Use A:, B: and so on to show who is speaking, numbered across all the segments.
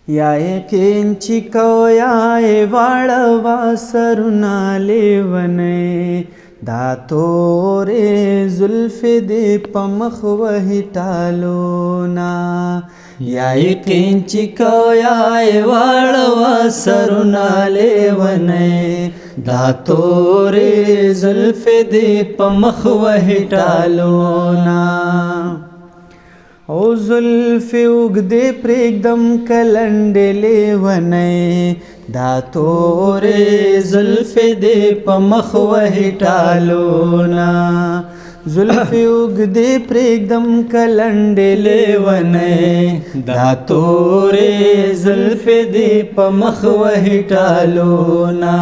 A: या यकीन चिकोयाए वाळवा सरुना लेवने दातोरे जुल्फे दे पमख वही टालोना या यकीन चिकोयाए वाळवा सरुना लेवने दातोरे जुल्फे दे पमख वही टालोना ओ जुल्फे उगदे प्रेगदम कलंडे लेवने दातोरे जुल्फे दे पमख वही टालोना जुल्फे उगदे प्रेगदम कलंडे लेवने दातोरे जुल्फे दे पमख वही टालोना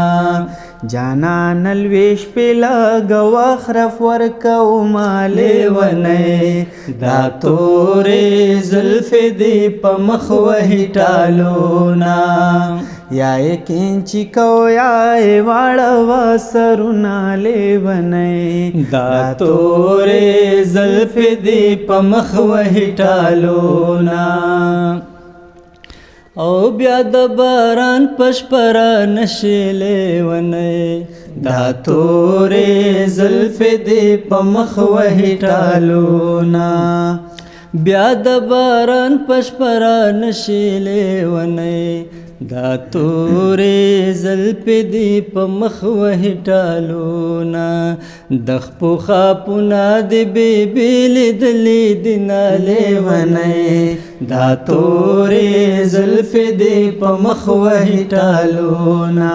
A: जाना नलवेश पेला गवाखरफ वर्कौ मालेवने दातोरे जुल्फे दे पमख वही टालोना या यकीन चिकोयाए वाळवा सरुना लेवने दातोरे जुल्फे दे पमख वही टालोना او بیا د باران پشپرا نشیلې ونې دا تورې زلفې دې په مخ وهي ټالونا بیا د باران پشپرا نشیلې ونې دا تورې زلفې دې په مخ وهي ټالونا د خپو خاپونه دې بیبي لیدلې دي نالې ونې دا تورې زلفې دې په مخ وهي ټالونا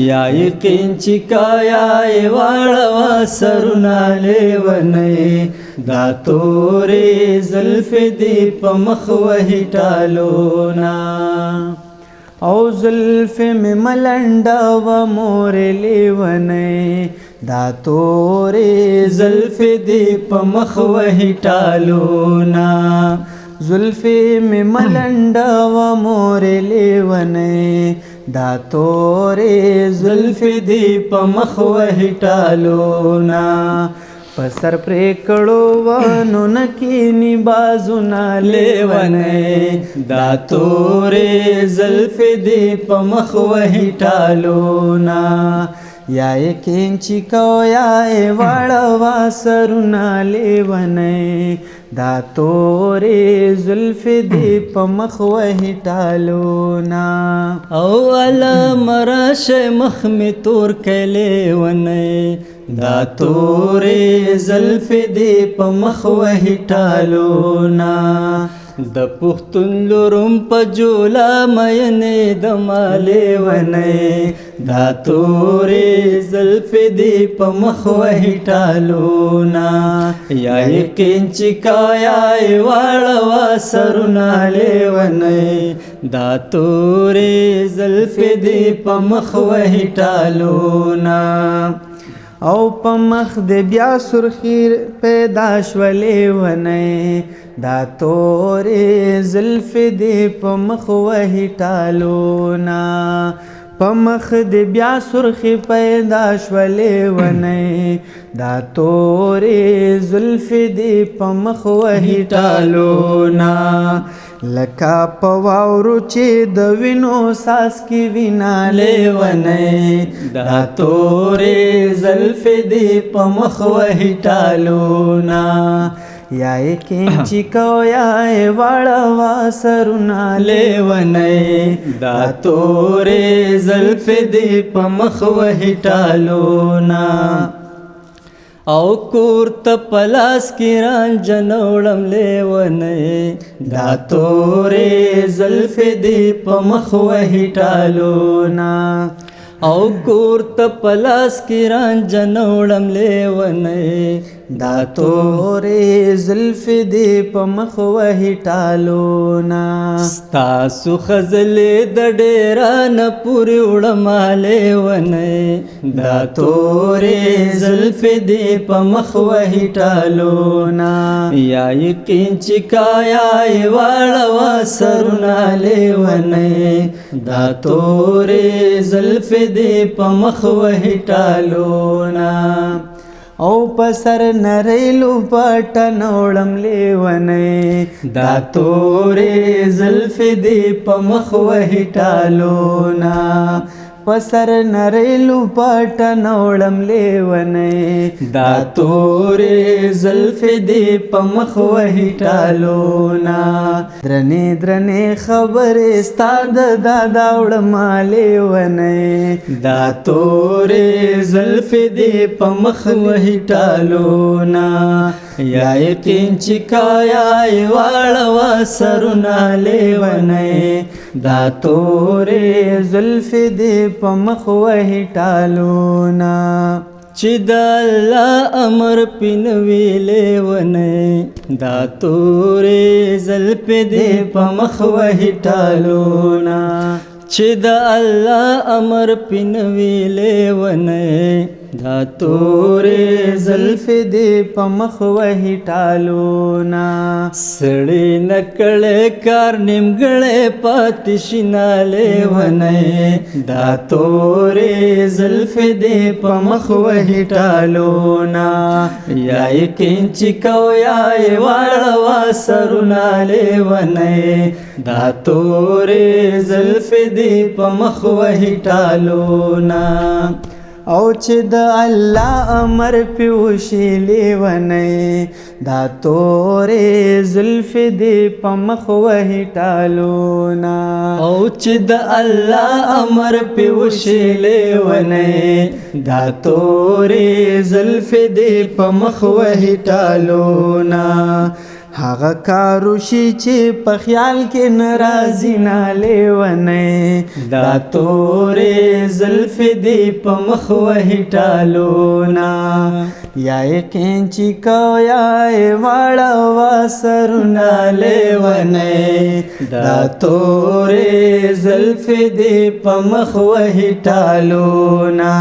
A: یا یقین چې کایای واړه سرونه لیونې دا تورې زلفې دې په مخ وهي ټالونا او زلفې مې ملنډه و مور لیونې دا تورې زلفې دې په مخ وهي ټالونا زلفی میں ملنڈا و مور لیونے دا تورے زلفی دی پا مخ وہی ٹالونا پسر پریکڑو وانو نکینی بازونا لیونے دا تورے زلفی دی پا مخ وہی ٹالونا یا یقین چکویائے واڑوا سرنا لیونے دا تورے زلفی دی پا مخ وہی ٹالونا او علم راش مخ میں تور کے لیونے دا تورے زلفی دی پا مخ وہی ټالونا د پختون لورم په جولا مینې د مالیونې دا تورې زلفې دې په مخ وهي ټالونا یا یقین چې کایای واړه سرونه لیونې دا تورې زلفې دې په مخ وهي ټالونا او په مخ د بیا سرخی پیدا شولې ونې دا تورې زلفې دې په مخ وهي ټالونا په مخ د بیا سرخی پیدا شولې ونې دا تورې زلفې دې په مخ وهي ټالونا لکه په واورو چې د وینو ساس کې وینا لیونې دا تورې زلفې دې په مخ وهي ټالونا یا یقین چې کویای واړه سرونه لیونې دا تورې زلفې دې په مخ وهي ټالونا او کور ته پلاس کې رانجنوړم لیونې دا تورې زلفې دې په مخ وهي ټالونا او کور ته پلاس کې رانجنوړم لیونې دا تورې زلفې دې په مخ وهي ټالونا ستاسو خزلې د ډېرانه پورې وړمه لیونې دا تورې زلفې دې په مخ وهي ټالونا یا یقین چې کایای واړه سرونه لیونې دا تورې زلفې دې په مخ وهي ټالونا او پسر نریلو پټنوړم لیونی دا تورې زلفې دې په مخ وهي ټالونا پسر نریلو پټنوړم لیونی دا تورې زلفې دې په مخ وهي ټالونا درنې درنې خبرې ستا د دادا وړم لیونی دا تورې زلفې دې په مخ وهي ټالونا یا یقین چې کایا یې واړوه سرونه لیونی دا تورې زلفې دې په مخ وهي ټالونا چې د الله امر پې نه وي لیونی دا تورې زلفې دې په مخ وهي ټالونا چې د الله امر پې نه وي لیونی دا تورې زلفې دې په مخ وهي ټالونا سړی نه کړی کار نیمګړی پاتې شي نه لیونی دا تورې زلفې دې په مخ وهي ټالونا یا یقین چې کویا یې واړوه سرونه لیونی دا تورې زلفې دې په مخ وهي ټالونا او چې د الله امر پې وشي لیونی دا تورې زلفې دې په مخ وهي ټالونا او چې د الله امر پې وشي لیونی دا تورې زلفې دې په مخ وهي ټالونا هغه کار وشي چې په خیال کې ناراضي نه لیونی دا تورې زلفې دې په مخ وهي ټالونا یا یقین چې کویا یې واړوه سرونه لیونی دا تورې زلفې دې په مخ وهي ټالونا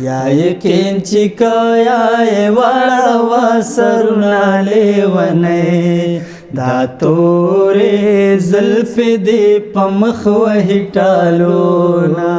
A: یا یقین چې کویا یې واړوه سرونه لیونی دا تورې زلفې دې په مخ وهي ټالونا